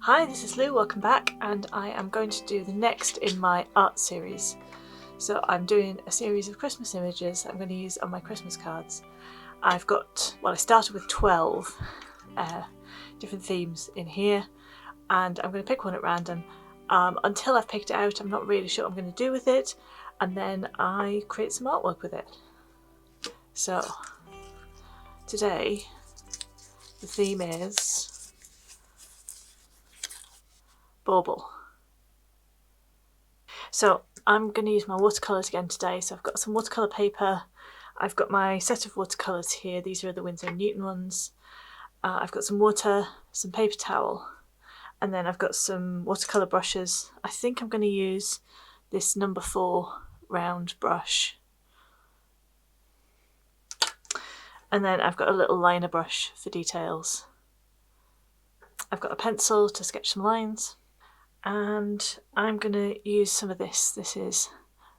Hi, this is Lou, welcome back, and I am going to do the next in my art series. So I'm doing a series of Christmas images I'm going to use on my Christmas cards. I started with 12 different themes in here, and I'm going to pick one at random. Until I've picked it out, I'm not really sure what I'm going to do with it, and then I create some artwork with it. So today the theme is Bauble. So I'm going to use my watercolours again today. So I've got some watercolour paper, I've got my set of watercolours here, these are the Windsor and Newton ones. I've got some water, some paper towel, and then I've got some watercolour brushes. I think I'm going to use this No.5 round brush. And then I've got a little liner brush for details. I've got a pencil to sketch some lines. And I'm going to use some of this. This is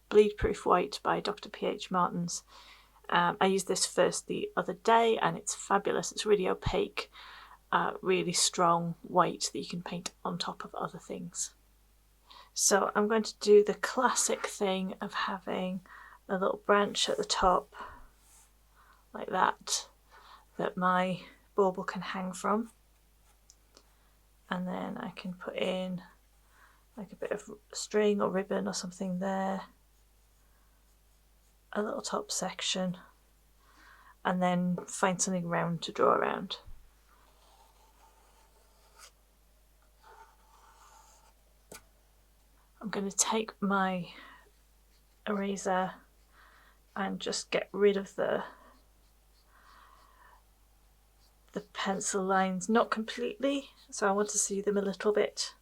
Bleed Proof White by Dr. P.H. Martins. I used this first the other day and it's fabulous. It's really opaque, really strong white that you can paint on top of other things. So I'm going to do the classic thing of having a little branch at the top like that my bauble can hang from. And then I can put in like a bit of string or ribbon or something there, a little top section, and then find something round to draw around. I'm going to take my eraser and just get rid of the pencil lines, not completely, so I want to see them a little bit,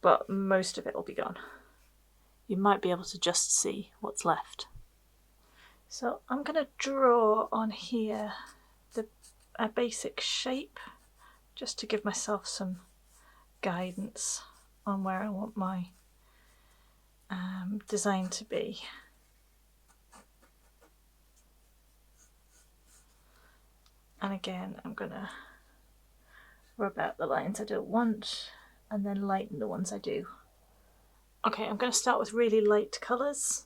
but most of it will be gone. You might be able to just see what's left. So I'm going to draw on here a basic shape just to give myself some guidance on where I want my design to be. And again, I'm going to rub out the lines I don't want and then lighten the ones I do. Okay, I'm going to start with really light colours.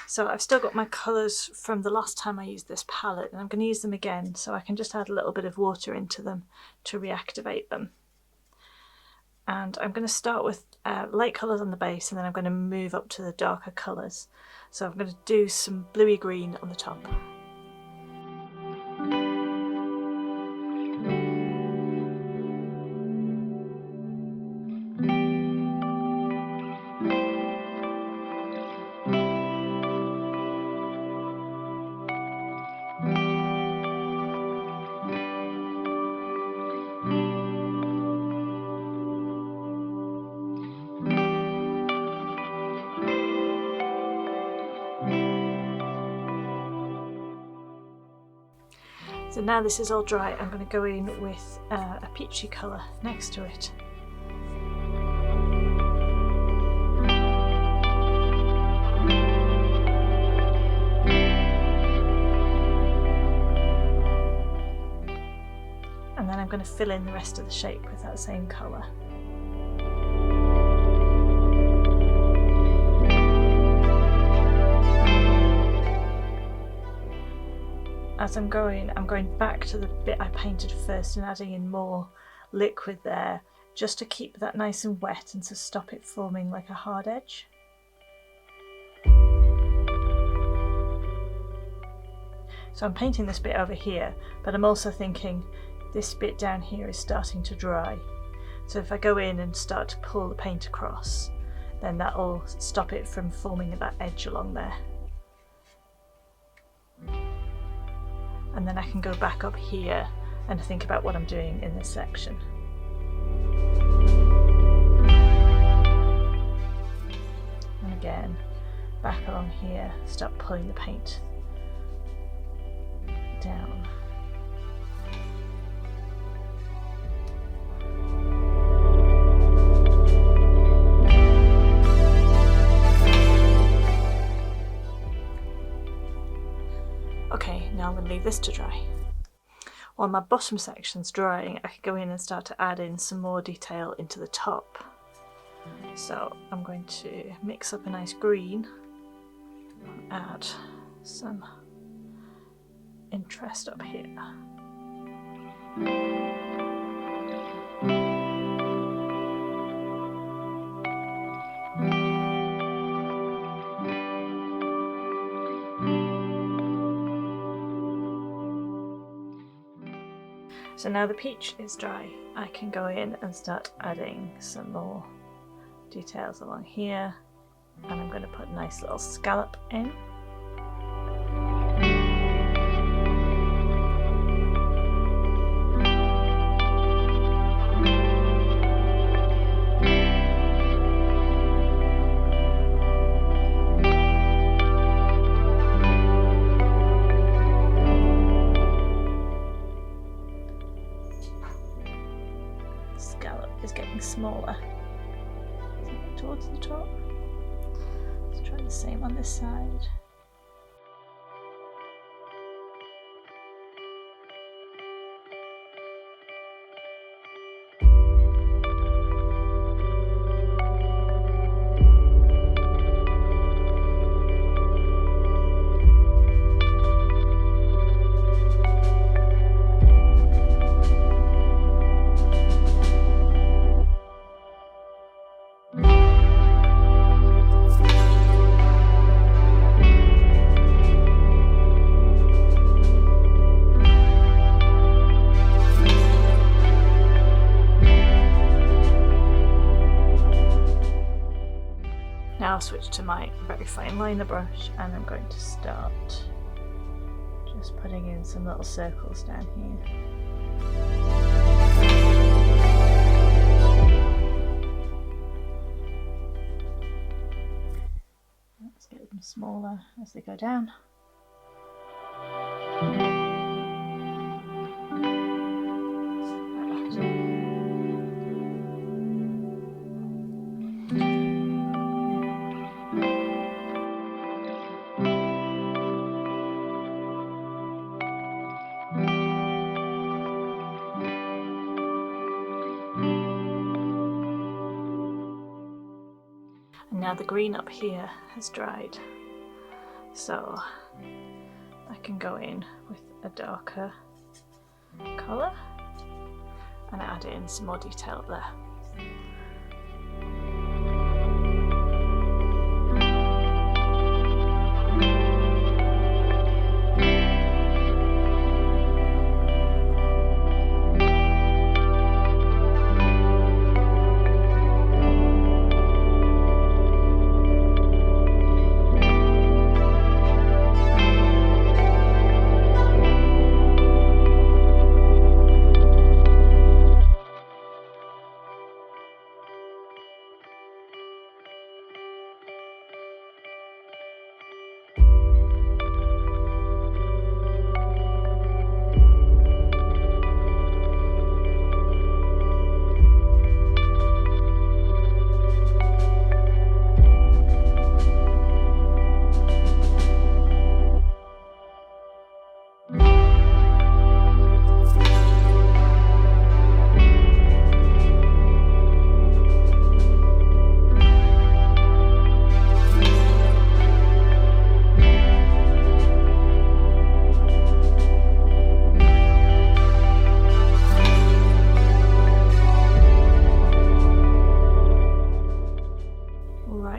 So I've still got my colours from the last time I used this palette, and I'm going to use them again, so I can just add a little bit of water into them to reactivate them. And I'm going to start with light colours on the base, and then I'm going to move up to the darker colours. So I'm going to do some bluey green on the top. So now this is all dry, I'm going to go in with a peachy colour next to it. And then I'm going to fill in the rest of the shape with that same colour. As I'm going back to the bit I painted first and adding in more liquid there, just to keep that nice and wet and to stop it forming like a hard edge. So I'm painting this bit over here, but I'm also thinking this bit down here is starting to dry. So if I go in and start to pull the paint across, then that'll stop it from forming that edge along there. And then I can go back up here and think about what I'm doing in this section. And again, back along here, start pulling the paint down. Okay, now I'm going to leave this to dry. while my bottom section's drying, I can go in and start to add in some more detail into the top. So I'm going to mix up a nice green, add some interest up here. So now the peach is dry, I can go in and start adding some more details along here, and I'm going to put a nice little scallop in. Scallop is getting smaller towards the top. Let's try the same on this side. Now I'll switch to my very fine liner brush and I'm going to start just putting in some little circles down here. Let's get them smaller as they go down. And now the green up here has dried, so I can go in with a darker colour and add in some more detail up there.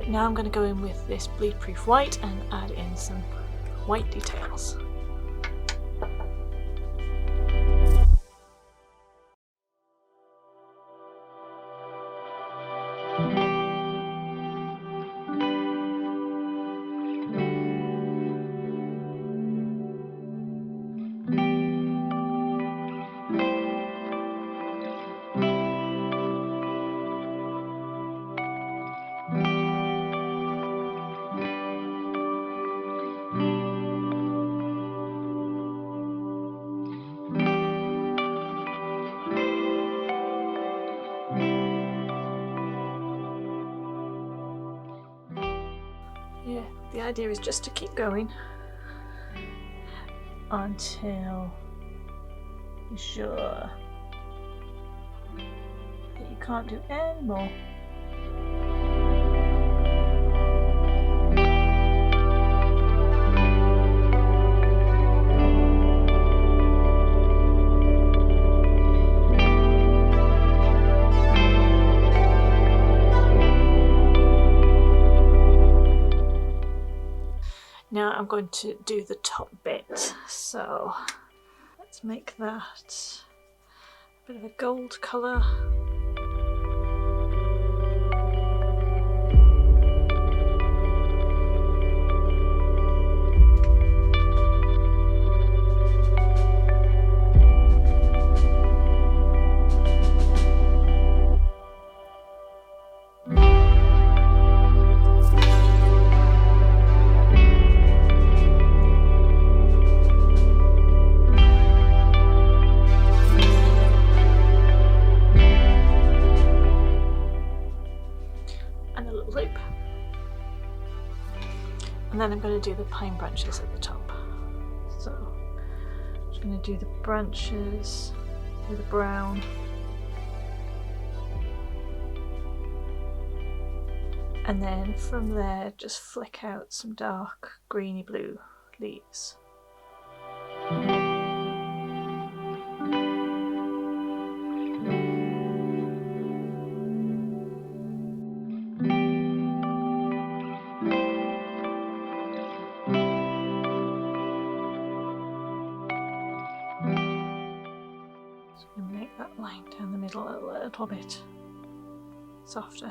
Now I'm going to go in with this bleed proof white and add in some white details. Yeah, the idea is just to keep going until You sure that you can't do any more? Now I'm going to do the top bit, so let's make that a bit of a gold colour. And then I'm going to do the pine branches at the top. So I'm just going to do the branches with a brown. And then from there just flick out some dark greeny blue leaves. Line down the middle a little bit softer.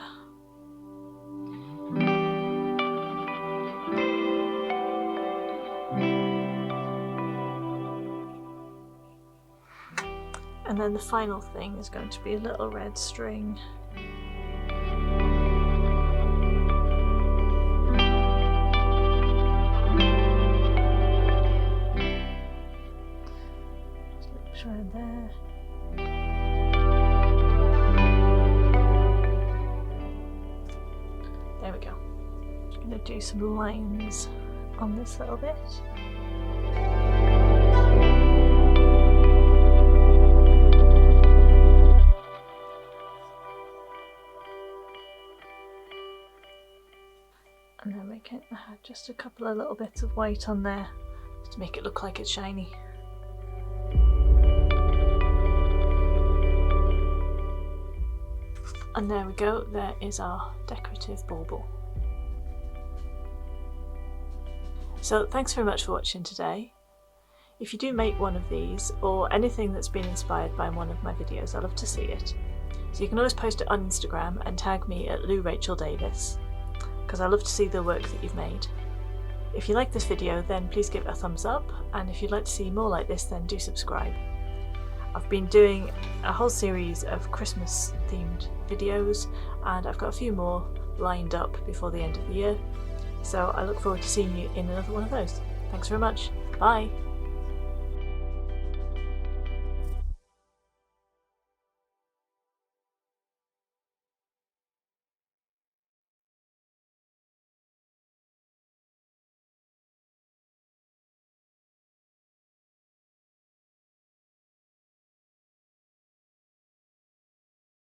And then the final thing is going to be a little red string. Slips around there. There we go. Just going to do some lines on this little bit. And then we can add just a couple of little bits of white on there to make it look like it's shiny. And there we go, there is our decorative bauble. So thanks very much for watching today. If you do make one of these, or anything that's been inspired by one of my videos, I'd love to see it. So you can always post it on Instagram and tag me at Lou Rachel Davis, because I love to see the work that you've made. If you like this video, then please give it a thumbs up, and if you'd like to see more like this, then do subscribe. I've been doing a whole series of Christmas themed videos, and I've got a few more lined up before the end of the year, so I look forward to seeing you in another one of those. Thanks very much, bye!